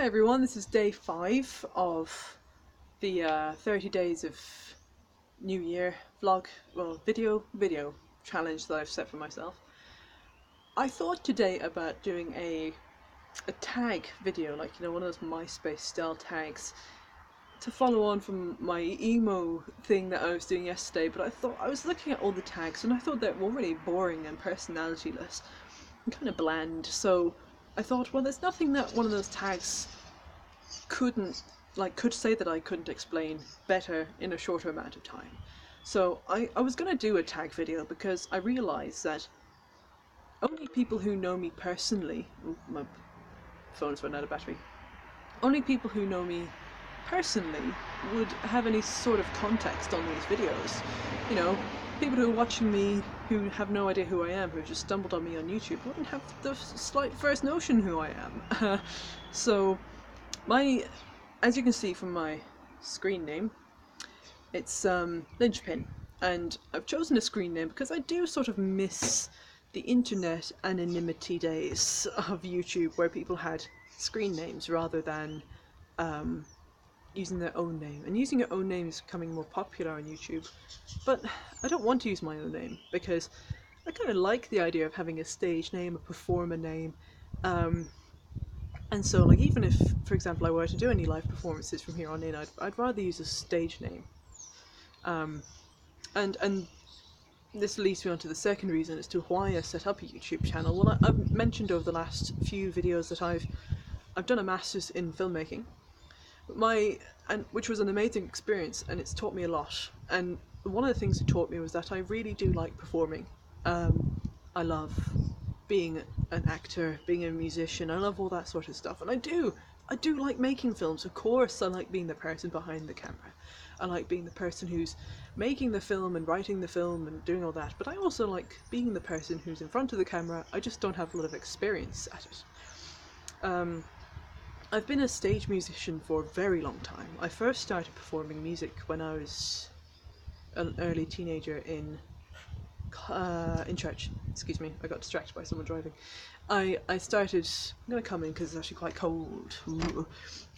Hi everyone, this is day 5 of the 30 days of New Year vlog, well, video challenge that I've set for myself. I thought today about doing a tag video, like, one of those MySpace style tags, to follow on from my emo thing that I was doing yesterday, but I was looking at all the tags and I thought they were really boring and personalityless and kind of bland, so I thought, well, there's nothing that one of those tags could say that I couldn't explain better in a shorter amount of time. So I was going to do a tag video because I realised that only people who know me personally, my phone's run out of battery, only people who know me personally would have any sort of context on these videos. You know, people who are watching me who have no idea who I am, who just stumbled on me on YouTube, wouldn't have the slight first notion who I am. So as you can see from my screen name, it's Linchpin, and I've chosen a screen name because I do sort of miss the internet anonymity days of YouTube where people had screen names rather than using their own name. And using your own name is becoming more popular on YouTube, but I don't want to use my own name because I kind of like the idea of having a stage name, a performer name. And so, like, even if, for example, I were to do any live performances from here on in, I'd rather use a stage name. And this leads me on to the second reason as to why I set up a YouTube channel. Well, I've mentioned over the last few videos that I've done a master's in filmmaking, which was an amazing experience, and it's taught me a lot. And one of the things it taught me was that I really do like performing. I love being an actor, being a musician. I love all that sort of stuff, and I do like making films. Of course, I like being the person behind the camera. I like being the person who's making the film and writing the film and doing all that. But I also like being the person who's in front of the camera. I just don't have a lot of experience at it. I've been a stage musician for a very long time. I first started performing music when I was an early teenager in church. Excuse me, I got distracted by someone driving. I started, I'm going to come in because it's actually quite cold. Ooh.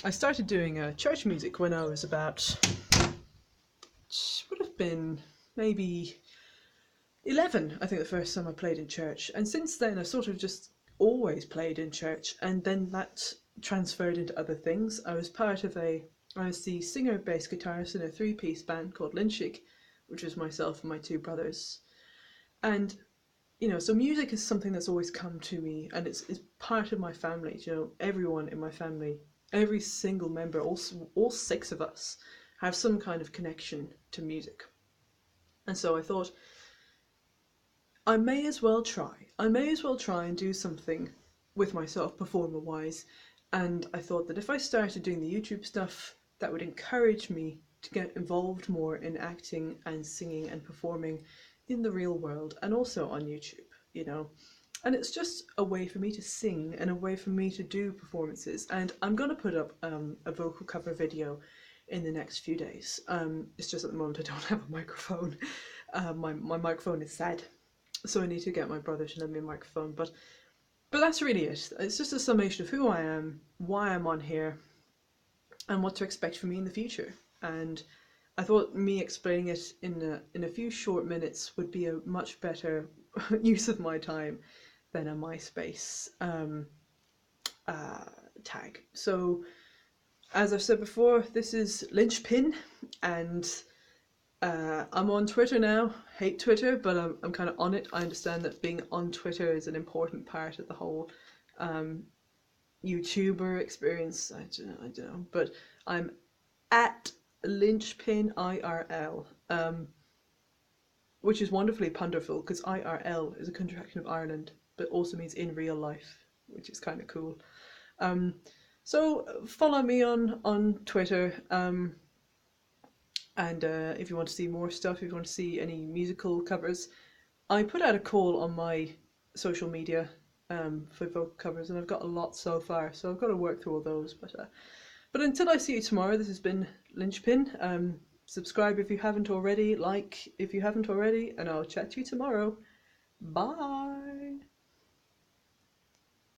I started doing church music when I was about, would have been maybe 11, I think, the first time I played in church. And since then I've sort of just always played in church, and then that transferred into other things. I was the singer, bass guitarist in a 3-piece band called Lynchig, which was myself and my 2 brothers. And so music is something that's always come to me, and it's part of my family. Everyone in my family, every single member, all 6 of us, have some kind of connection to music. And so I thought, I may as well try and do something with myself, performer-wise. And I thought that if I started doing the YouTube stuff, that would encourage me to get involved more in acting and singing and performing in the real world and also on YouTube, And it's just a way for me to sing and a way for me to do performances. And I'm going to put up a vocal cover video in the next few days. It's just at the moment I don't have a microphone. My microphone is sad, so I need to get my brother to lend me a microphone. But that's really it. It's just a summation of who I am, why I'm on here, and what to expect from me in the future. And I thought me explaining it in a few short minutes would be a much better use of my time than a MySpace tag. So, as I've said before, this is Lynchpin, and I'm on Twitter now. Hate Twitter, but I'm kind of on it. I understand that being on Twitter is an important part of the whole YouTuber experience. I don't know, but I'm at Lynchpin IRL, which is wonderfully punderful because IRL is a contraction of Ireland, but also means in real life, which is kind of cool. So follow me on Twitter. And if you want to see more stuff, if you want to see any musical covers, I put out a call on my social media for vocal covers, and I've got a lot so far, so I've got to work through all those. But until I see you tomorrow, this has been Lynchpin. Subscribe if you haven't already, like if you haven't already, and I'll chat to you tomorrow. Bye!